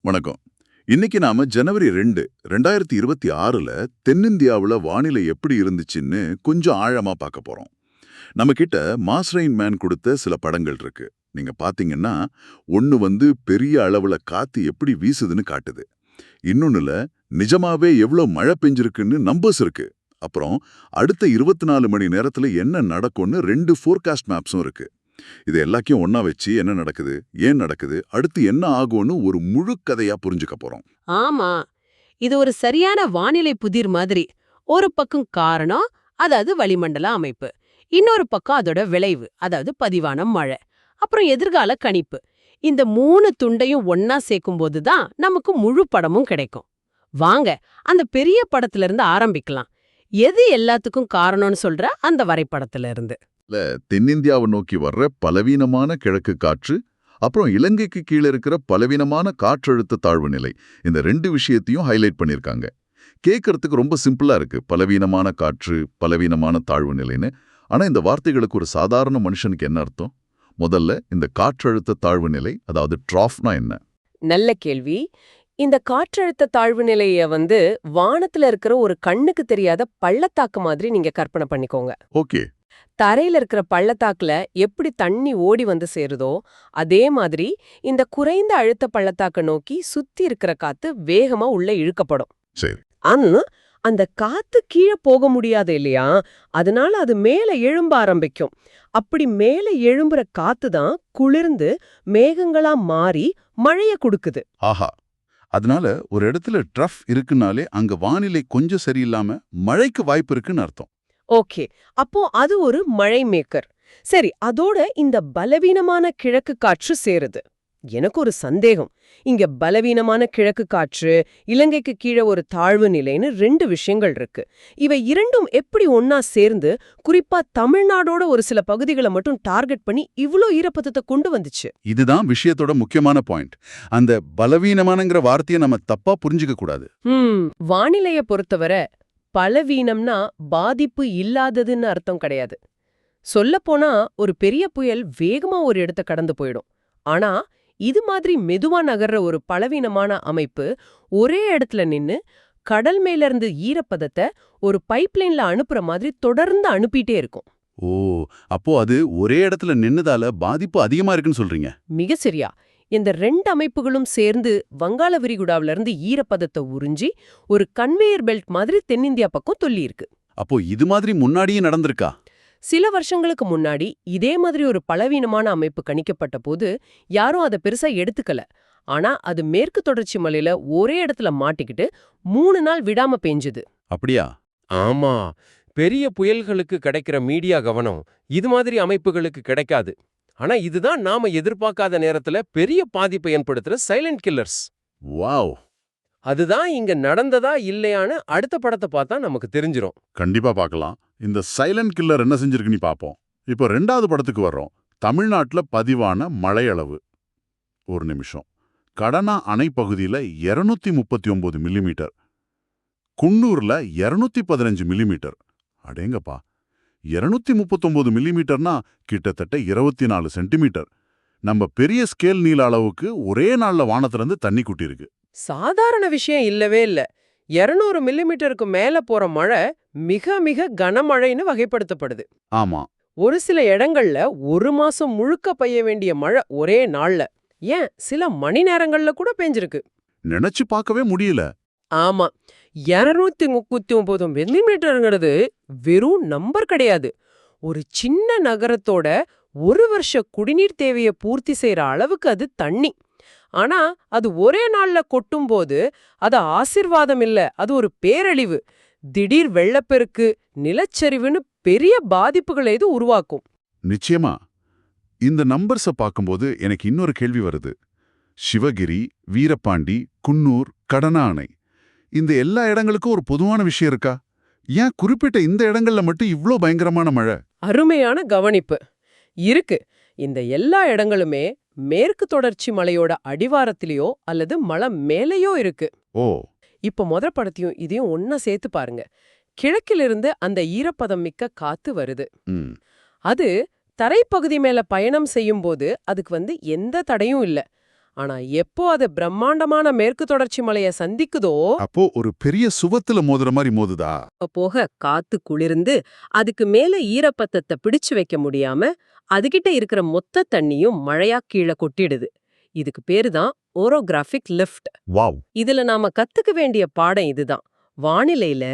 வணக்கம். இன்னைக்கு நாம ஜனவரி 2, 2026ல தென்னிந்தியாவுல வானிலை எப்படி இருந்துச்சுன்னு கொஞ்சம் ஆழமா பார்க்க போறோம். நம்ம கிட்ட மாஸ் ரெயின் மேன் கொடுத்த சில படங்கள் இருக்கு. நீங்க பாத்தீங்கன்னா, ஒண்ணு பெரிய அளவுல காத்து எப்படி வீசுதுன்னு காட்டுது. இன்னொன்னுல நிஜமாவே எவ்ளோ மழை பெஞ்சிருக்குன்னு நம்பர்ஸ் இருக்கு. அப்புறம் அடுத்த 24 மணி நேரத்துல என்ன நடக்கும்னு 2 ஃபோர்காஸ்ட் மேப்ஸும் இருக்கு. இது எல்லாத்தையும் ஒண்ணா வச்சு என்ன நடக்குது, ஏன் நடக்குது, அடுத்து என்ன ஆகும்னு ஒரு முழு கதையா புரிஞ்சுக்க போறோம். ஆமா, இது ஒரு சரியான வானிலை புதிர் மாதிரி. ஒரு பக்கம் காரணம், அதாவது வளிமண்டல அமைப்பு. இன்னொரு பக்கம் அதோட விளைவு, அதாவது பதிவான மழை. அப்புறம் எதிர்கால கணிப்பு. இந்த 3 துண்டையும் ஒன்னா சேர்க்கும்போது தான் நமக்கு முழு படமும் கிடைக்கும். வாங்க, அந்த பெரிய படத்துல இருந்து ஆரம்பிக்கலாம். எது எல்லாத்துக்கும் காரணம்னு சொல்ற அந்த வரைபடத்துல இருந்து. தென்னிந்தியாவை நோக்கி வர்ற பலவீனமான கிழக்கு காற்று, அப்புறம் இலங்கைக்கு கீழே இருக்கிற பலவீனமான காற்றழுத்த தாழ்வு நிலை, இந்த 2 விஷயத்தையும் ஹைலைட் பண்ணியிருக்காங்க. கேட்கறதுக்கு ரொம்ப சிம்பிளா இருக்கு, பலவீனமான காற்று, பலவீனமான தாழ்வு நிலைன்னு. ஆனா இந்த வார்த்தைகளுக்கு ஒரு சாதாரண மனுஷனுக்கு என்ன அர்த்தம்? முதல்ல இந்த காற்றழுத்த தாழ்வு நிலை, அதாவது ட்ராஃப்னா என்ன? நல்ல கேள்வி. இந்த காற்றழுத்த தாழ்வு நிலைய வானத்துல இருக்கிற ஒரு கண்ணுக்கு தெரியாத பள்ளத்தாக்கு மாதிரி நீங்க கற்பனை பண்ணிக்கோங்க. ஓகே. தரையில இருக்கிற பள்ளத்தாக்குல எப்படி தண்ணி ஓடி வந்து சேருதோ அதே மாதிரி இந்த குறைந்த அழுத்த பள்ளத்தாக்க நோக்கி சுத்தி இருக்கிற காத்து வேகமா உள்ள இழுக்கப்படும். சரி. ஆனா அந்த காத்து கீழே போக முடியாது இல்லையா, அதனால அது மேல எழும்ப ஆரம்பிக்கும். அப்படி மேல எழும்புற காத்து தான் குளிர்ந்து மேகங்களா மாறி மழைய கொடுக்குது. ஆஹா. அதனால ஒரு இடத்துல ட்ரஃப் இருக்குனாலே அங்க வானிலை கொஞ்சம் சரியில்லாம மழைக்கு வாய்ப்பு இருக்குன்னு அர்த்தம். ஓகே, அப்போ அது ஒரு மழை மேக்கர். சரி, அதோட இந்த பலவீனமான கிழக்கு காற்று சேருது. எனக்கு ஒரு சந்தேகம். இங்க பலவீனமான கிழக்கு காற்று, இலங்கைக்கு கீழே ஒரு தாழ்வு நிலைன்னு 2 விஷயங்கள் இருக்கு. இவை இரண்டும் எப்படி ஒன்னா சேர்ந்து குறிப்பா தமிழ்நாடோட ஒரு சில பகுதிகளை மட்டும் டார்கெட் பண்ணி இவ்ளோ ஈரப்பதத்தை கொண்டு வந்துச்சு? இதுதான் விஷயத்தோட முக்கியமான பாயிண்ட். அந்த பலவீனமானங்கிற வார்த்தையை நம்ம தப்பா புரிஞ்சுக்க கூடாது. வானிலைய பொறுத்தவரை பலவீனம்னா பாதிப்பு இல்லாததுன்னு அர்த்தம் கிடையாது. சொல்லப்போனா ஒரு பெரிய புயல் வேகமா ஒரு இடத்த கடந்து போயிடும். ஆனா இது மாதிரி மெதுவா நகர்ற ஒரு பலவீனமான அமைப்பு ஒரே இடத்துல நின்னு கடல் மேல இருந்து ஈரப்பதத்தை ஒரு பைப்லைன்ல அனுப்புற மாதிரி தொடர்ந்து அனுப்பிட்டே இருக்கும். ஓ, அப்போ அது ஒரே இடத்துல நின்னதால பாதிப்பு அதிகமா இருக்குன்னு சொல்றீங்க? மிக சரியா. இந்த 2 அமைப்புகளும் சேர்ந்து வங்காள விரிகுடாவில இருந்து ஈரப்பதத்தை உறிஞ்சி ஒரு கன்வேயர் பெல்ட் மாதிரி தென்னிந்தியா பக்கம் தொல்லி இருக்கு. அப்போ இது மாதிரி முன்னாடியே நடந்திருக்கா? சில வருஷங்களுக்கு முன்னாடி இதே மாதிரி ஒரு பலவீனமான அமைப்பு கணிக்கப்பட்ட போது யாரும் அதை பெருசா எடுத்துக்கல. ஆனா அது மேற்கு தொடர்ச்சி மலையில ஒரே இடத்துல மாட்டிக்கிட்டு 3 நாள் விடாம பெஞ்சுது. அப்படியா? ஆமா, பெரிய புயல்களுக்கு கிடைக்கிற மீடியா கவனம் இது மாதிரி அமைப்புகளுக்கு கிடைக்காது. ஆனா இதுதான் நாம எதிர்பார்க்காத நேரத்துல பெரிய பாதிப்பை ஏற்படுத்துற சைலண்ட் கில்லர்ஸ். வாவ். அதுதான் இங்க நடந்ததா இல்லையான்னு அடுத்த படத்தை பார்த்தா நமக்கு தெரிஞ்சிரும். கண்டிப்பா பார்க்கலாம். இந்த சைலண்ட் கில்லர் என்ன செஞ்சிருக்குன்னு பார்ப்போம். இப்போ 2வது படத்துக்கு வர்றோம். தமிழ்நாட்டுல பதிவான மழை அளவு. ஒரு நிமிஷம். கடனா அணை பகுதியில 239 மில்லிமீட்டர், குன்னூர்ல 215 மில்லிமீட்டர். அடேங்கப்பா, 239 மில்லிமீட்டர்னா கிட்டத்தட்ட 24 சென்டிமீட்டர். நம்ம பெரிய ஸ்கேல் நீள அளவுக்கு ஒரே நாள்ல வானத்திலிருந்து தண்ணி குட்டிருக்கு. சாதாரண விஷயம் இல்லவே இல்ல. 200 மில்லிமீட்டருக்கு மேல போற மழை மிக மிக கனமழைன்னு வகைப்படுத்தப்படுது. ஆமா. ஒரு சில இடங்கள்ல 1 மாசம் முழுக்க பெய்ய வேண்டிய மழை ஒரே நாள்ல, ஏன் சில மணி நேரங்கள்ல கூட பெஞ்சிருக்கு. நினைச்சு பார்க்கவே முடியல. ஆமா, 239 மில்லிமீட்டருங்கிறது வெறும் நம்பர் கிடையாது. ஒரு சின்ன நகரத்தோட ஒரு வருஷ குடிநீர் தேவையை பூர்த்தி செய்யற அளவுக்கு அது தண்ணி. ஆனா அது ஒரே நாள்ல கொட்டும்போது அது ஆசீர்வாதம் இல்ல, அது ஒரு பேரழிவு. திடீர் வெள்ளப்பெருக்கு, நிலச்சரிவுன்னு பெரிய பாதிப்புகளை இது உருவாக்கும். நிச்சயமா. இந்த நம்பர்ஸை பார்க்கும்போது எனக்கு இன்னொரு கேள்வி வருது. சிவகிரி, வீரபாண்டி, குன்னூர், கடனா அணை, இந்த எல்லா இடங்களுக்கும் ஒரு பொதுவான விஷயம் இருக்கா? ஏன் குறிப்பிட்ட இந்த இடங்கள்ல மட்டும் இவ்ளோ பயங்கரமான மழை? அருமையான கவனிப்பு. இருக்கு. இந்த எல்லா இடங்களுமே மேற்கு தொடர்ச்சி மலையோட அடிவாரத்திலேயோ அல்லது மலை மேலேயோ இருக்கு. ஓ. இப்ப முதல் படத்தையும் இதையும் ஒன்னா சேர்த்து பாருங்க. கிழக்கிலிருந்து அந்த ஈரப்பதம் மிக்க காத்து வருது. அது தரைப்பகுதி மேல பயணம் செய்யும் போது அதுக்கு எந்த தடையும் இல்ல. ஆனா எப்போ அது பிரம்மாண்டமான மேற்கு தொடர்ச்சி மலைய சந்திக்குதோ அப்போ ஒரு பெரிய சுவத்துல மோதுற மாதிரி மோதுதா? போக காத்து குளிர்ந்து அதுக்கு மேல ஈரப்பதத்தை பிடிச்சு வைக்க முடியாம அதுகிட்ட இருக்கிற மொத்த தண்ணியும் மழையா கீழே கொட்டிடுது. இதுக்கு பேரு தான் ஓரோகிராஃபிக் லிஃப்ட். வாவ். இதுல நாம கத்துக்க வேண்டிய பாடம் இதுதான். வானிலையில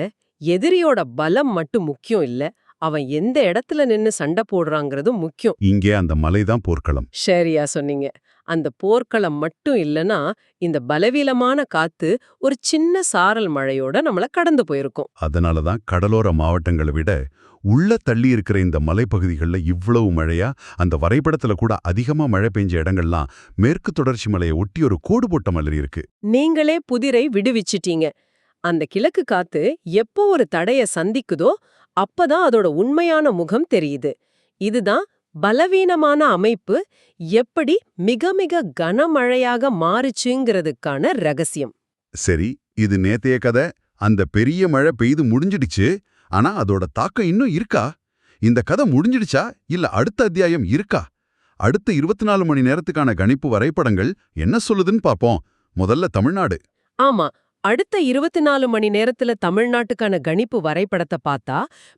எதிரியோட பலம் மட்டும் முக்கியம் இல்ல, அவன் எந்த இடத்துல நின்னு சண்டை போடுறாங்கிறதும் முக்கியம். இங்கே அந்த மலைதான் போர்க்களம். சரியா சொன்னீங்க. அந்த போர்க்களம் மட்டும் இல்லனா இந்த பலவீனமான காத்து ஒரு சின்ன சாரல் மழையோட நம்மள கடந்து போயிருக்கும். அதனாலதான் கடலோர மாவட்டங்களை விட உள்ள தள்ளி இருக்கிற இந்த மலைப்பகுதிகளில் இவ்வளவு மழையா, அந்த வரைபடத்துல கூட அதிகமா மழை பெஞ்ச இடங்கள்லாம் மேற்கு தொடர்ச்சி மலையை ஒட்டி ஒரு கோடு போட்ட மாதிரி இருக்கு. நீங்களே புதிரை விடுவிச்சிட்டீங்க. அந்த கிழக்கு காத்து எப்போ ஒரு தடைய சந்திக்குதோ அப்பதான் அதோட உண்மையான முகம் தெரியுது. இதுதான் பலவீனமான அமைப்பு எப்படி மிக மிக கனமழையாக மாறுச்சுங்கிறதுக்கான ரகசியம். சரி, இது நேத்தைய கதை. அந்த பெரிய மழை பெய்து முடிஞ்சிடுச்சு. ஆனா அதோட தாக்கம் இன்னும் இருக்கா? இந்த கதை முடிஞ்சிடுச்சா இல்ல அடுத்த அத்தியாயம் இருக்கா? அடுத்த 24 மணி நேரத்துக்கான கணிப்பு வரைபடங்கள் என்ன சொல்லுதுன்னு பாப்போம். முதல்ல தமிழ்நாடு. ஆமா, அடுத்த 24 மணி நேரத்துல தமிழ்நாட்டுக்கான கணிப்பு வரைபடத்தை பார்த்தா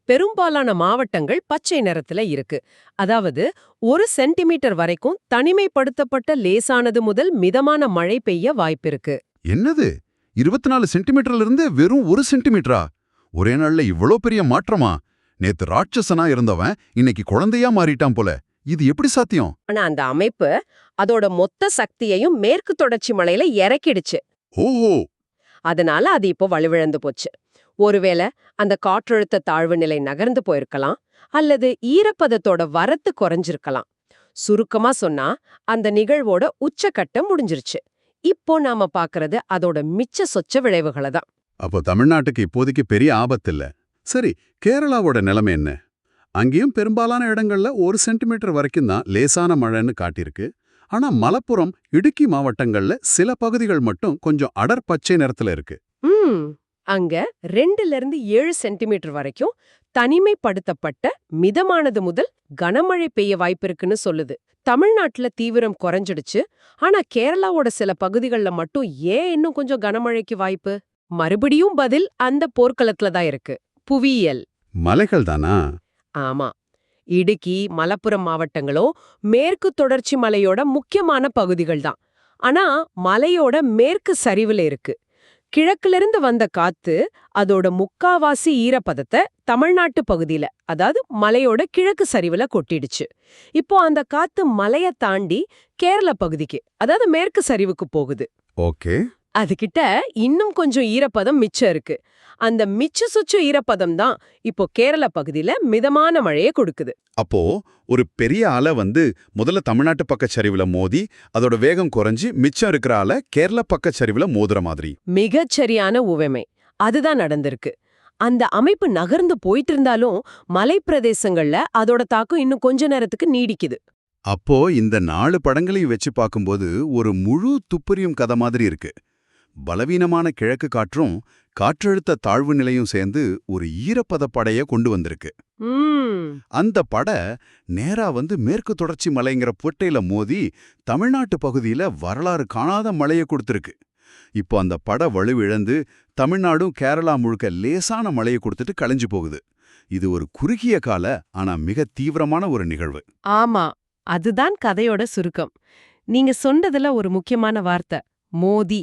பெரும்பாலான மாவட்டங்கள் பச்சை நிறத்துல இருக்கு. அதாவது 1 சென்டிமீட்டர் வரைக்கும் தனிமைப்படுத்தப்பட்ட லேசானது முதல் மிதமான மழை பெய்ய வாய்ப்பிருக்கு. என்னது, 24 சென்டிமீட்டர்ல இருந்து வெறும் 1 சென்டிமீட்டரா? ஒரே நாள்ல இவ்ளோ பெரிய மாற்றமா? நேத்து ராட்சசனா இருந்தவன் இன்னைக்கு குழந்தையா மாறிட்டான் போல. இது எப்படி சாத்தியம்? ஆனா அந்த அமைப்பு அதோட மொத்த சக்தியையும் மேற்கு தொடர்ச்சி மலையில இறக்கிடுச்சு. ஓஹோ. அதனால அது இப்போ வலுவிழந்து போச்சு. ஒருவேளை அந்த காற்றழுத்த தாழ்வு நிலை நகர்ந்து போயிருக்கலாம், அல்லது ஈரப்பதத்தோட வரத்து குறைஞ்சிருக்கலாம். சுருக்கமா சொன்னா அந்த நிகழ்வோட உச்சக்கட்டம் முடிஞ்சிருச்சு. இப்போ நாம பாக்குறது அதோட மிச்ச சொச்ச விளைவுகளை தான். அப்போ தமிழ்நாட்டுக்கு இப்போதைக்கு பெரிய ஆபத்தில்ல. சரி, கேரளாவோட நிலைமை என்ன? அங்கேயும் பெரும்பாலான இடங்கள்ல 1 சென்டிமீட்டர் வரைக்கும் தான் லேசான மழைன்னு காட்டியிருக்கு. ஆனா மலப்புரம், இடுக்கி மாவட்டங்கள்ல சில பகுதிகள் மட்டும் கொஞ்சம் அடர் பச்சை நிறத்துல இருக்கு. அங்க 2ல இருந்து 7 சென்டிமீட்டர் வரைக்கும் தனிமைப்படுத்தப்பட்ட மிதமானது முதல் கனமழை பெய்ய வாய்ப்பிருக்குன்னு சொல்லுது. தமிழ்நாட்டுல தீவிரம் குறைஞ்சிடுச்சு. ஆனா கேரளாவோட சில பகுதிகளில் மட்டும் ஏன் இன்னும் கொஞ்சம் கனமழைக்கு வாய்ப்பு? மறுபடியும் பதில் அந்த போர்க்களத்துல தான் இருக்கு. புவியியல். மலைகள் தானா? ஆமா, இடுக்கி, மலப்புரம் மாவட்டங்களோ மேற்கு தொடர்ச்சி மலையோட முக்கியமான பகுதிகள் தான். ஆனா மலையோட மேற்கு சரிவுல இருக்கு. கிழக்கிலிருந்து வந்த காத்து அதோட முக்காவாசி ஈரப்பதத்தை தமிழ்நாட்டு பகுதியில, அதாவது மலையோட கிழக்கு சரிவுல கொட்டிடுச்சு. இப்போ அந்த காத்து மலைய தாண்டி கேரள பகுதிக்கு, அதாவது மேற்கு சரிவுக்கு போகுது. ஓகே. அதுகிட்ட இன்னும் கொஞ்சம் ஈரப்பதம் மிச்சம் இருக்கு. அந்த மிச்ச சுச்ச ஈரப்பதம் தான் இப்போ கேரள பகுதியில மிதமான மழையை கொடுக்குது. அப்போ ஒரு பெரிய அலை முதல்ல தமிழ்நாட்டு பக்கச்சரிவுல மோதி அதோட வேகம் குறைஞ்சி மிச்சம் இருக்கிற அலை கேரள பக்கச்சரிவுல மோதுற மாதிரி. மிகச்சரியான உவமை. அதுதான் நடந்திருக்கு. அந்த அமைப்பு நகர்ந்து போயிட்டு இருந்தாலும் மலைப்பிரதேசங்கள்ல அதோட தாக்கம் இன்னும் கொஞ்ச நேரத்துக்கு நீடிக்குது. அப்போ இந்த 4 படங்களையும் வச்சு பார்க்கும்போது ஒரு முழு துப்பறியும் கதை மாதிரி இருக்கு. பலவீனமான கிழக்கு காற்றும் காற்றழுத்த தாழ்வு நிலையும் சேர்ந்து ஒரு ஈரப்பத படைய கொண்டு வந்திருக்கு. அந்த படை நேரா மேற்கு தொடர்ச்சி மலைங்கிற பொட்டையில மோதி தமிழ்நாட்டு பகுதியில வரலாறு காணாத மழையை கொடுத்திருக்கு. இப்போ அந்த படை வலுவிழந்து தமிழ்நாடும் கேரளா முழுக்க லேசான மழையை கொடுத்துட்டு களைஞ்சு போகுது. இது ஒரு குறுகிய கால ஆனா மிக தீவிரமான ஒரு நிகழ்வு. ஆமா, அதுதான் கதையோட சுருக்கம். நீங்க சொன்னதுல ஒரு முக்கியமான வார்த்தை, மோதி.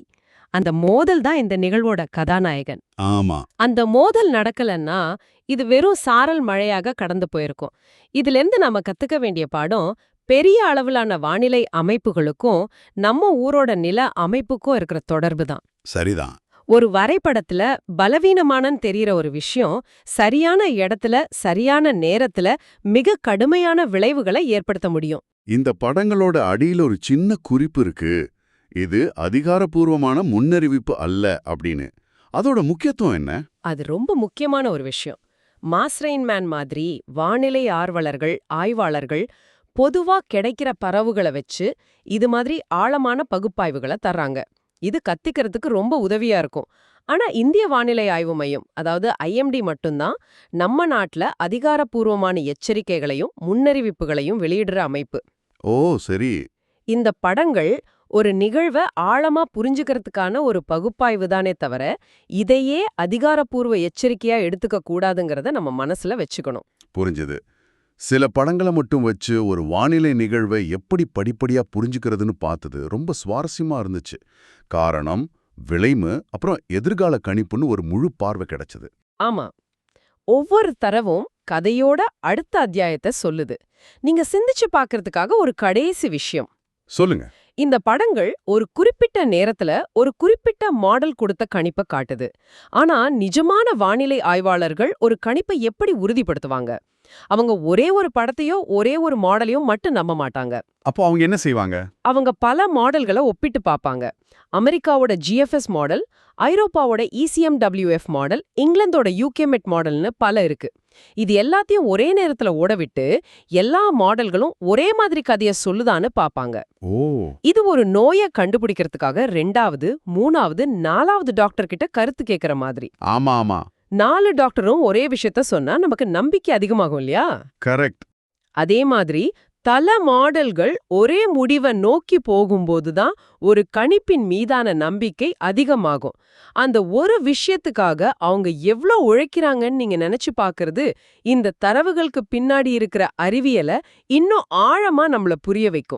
அந்த மோதல் தான் இந்த நிகழ்வோட கதாநாயகன். ஆமா. அந்த மோதல் நடக்கலன்னா இது வெறும் சாரல் மழையாக கடந்து போயிருக்கும். இதுல இருந்து நாம கத்துக்க வேண்டிய பாடம், பெரிய அளவிலான வானிலை அமைப்புகளுக்கும் நம்ம ஊரோட நில அமைப்புக்கும் இருக்கிற தொடர்பு தான். சரிதான். ஒரு வரைபடத்துல பலவீனமானன்னு தெரியற ஒரு விஷயம் சரியான இடத்துல சரியான நேரத்துல மிக கடுமையான விளைவுகளை ஏற்படுத்த முடியும். இந்த படங்களோட அடியில ஒரு சின்ன குறிப்பு இருக்கு. இது அதிகாரப்பூர்வமான முன்னறிவிப்பு அல்ல அப்படின்னு. அதோட முக்கியத்துவம் என்ன? அது ரொம்ப முக்கியமான ஒரு விஷயம். மாஸ்ரெயின்மேன் மாதிரி வானிலை ஆர்வலர்கள், ஆய்வாளர்கள் பொதுவா கிடைக்கிற பரவுகளை வச்சு இது மாதிரி ஆழமான பகுப்பாய்வுகளை தர்றாங்க. இது கத்திக்கிறதுக்கு ரொம்ப உதவியா இருக்கும். ஆனா இந்திய வானிலை ஆய்வு மையம், அதாவது IMD மட்டும்தான் நம்ம நாட்டுல அதிகாரப்பூர்வமான எச்சரிக்கைகளையும் முன்னறிவிப்புகளையும் வெளியிடுற அமைப்பு. ஓ சரி. இந்த படங்கள் ஒரு நிகழ்வை ஆழமா புரிஞ்சுக்கிறதுக்கான ஒரு பகுப்பாய்வு தானே தவிர இதையே அதிகாரப்பூர்வ எச்சரிக்கையா எடுத்துக்க கூடாதுங்கிறத நம்ம மனசுல வச்சுக்கணும். புரிஞ்சுது. சில படங்களை மட்டும் வச்சு ஒரு வானிலை நிகழ்வை எப்படி படிப்படியா புரிஞ்சுக்கிறதுன்னு பார்த்தது ரொம்ப சுவாரஸ்யமா இருந்துச்சு. காரணம், விளைவு, அப்புறம் எதிர்கால கணிப்புன்னு ஒரு முழு பார்வை கிடைச்சது. ஆமா, ஒவ்வொரு தரவும் கதையோட அடுத்த அத்தியாயத்தை சொல்லுது. நீங்க சிந்திச்சு பார்க்கறதுக்காக ஒரு கடைசி விஷயம். சொல்லுங்க. இந்த படங்கள் ஒரு குறிப்பிட்ட நேரத்துல ஒரு குறிப்பிட்ட மாடல் கொடுத்த கணிப்பை காட்டுது. ஆனா நிஜமான வானிலை ஆய்வாளர்கள் ஒரு கணிப்பை எப்படி உறுதிப்படுத்துவாங்க? அவங்க ஒரே ஒரு படத்தையோ ஒரே ஒரு மாடலையும் மட்டும் நம்ப மாட்டாங்க. அப்போ அவங்க என்ன செய்வாங்க? அவங்க பல மாடல்களை ஒப்பிட்டு பார்ப்பாங்க. அமெரிக்காவோட GFS மாடல், ஐரோப்பாவோட ECMWF மாடல், இங்கிலாந்தோட UKMET மாடல்னு பல இருக்கு. இது எல்லாத்தையும் ஒரே நேரத்துல ஓடவிட்டு எல்லா மாடல்களும் ஒரே மாதிரி கதைய சொல்லுதான்னு பாப்பாங்க. ஓ, இது ஒரு நோயை கண்டுபிடிக்கிறதுக்காக 2வது, 3வது, 4வது டாக்டர் கிட்ட கருத்து கேட்கற மாதிரி. ஆமா ஆமா, 4 டாக்டரும் ஒரே விஷயத்த சொன்னா நமக்கு நம்பிக்கை அதிகமாகும் இல்லையா? கரெக்ட். அதே மாதிரி பல மாடல்கள் ஒரே முடிவை நோக்கி போகும்போதுதான் ஒரு கணிப்பின் மீதான நம்பிக்கை அதிகமாகும். அந்த ஒரு விஷயத்துக்காக அவங்க எவ்ளோ உழைக்கிறாங்கன்னு நீங்க நினைச்சு பார்க்கிறது இந்த தரவுகளுக்கு பின்னாடி இருக்கிற அறிவியலை இன்னும் ஆழமா நம்மள புரிய வைக்கும்.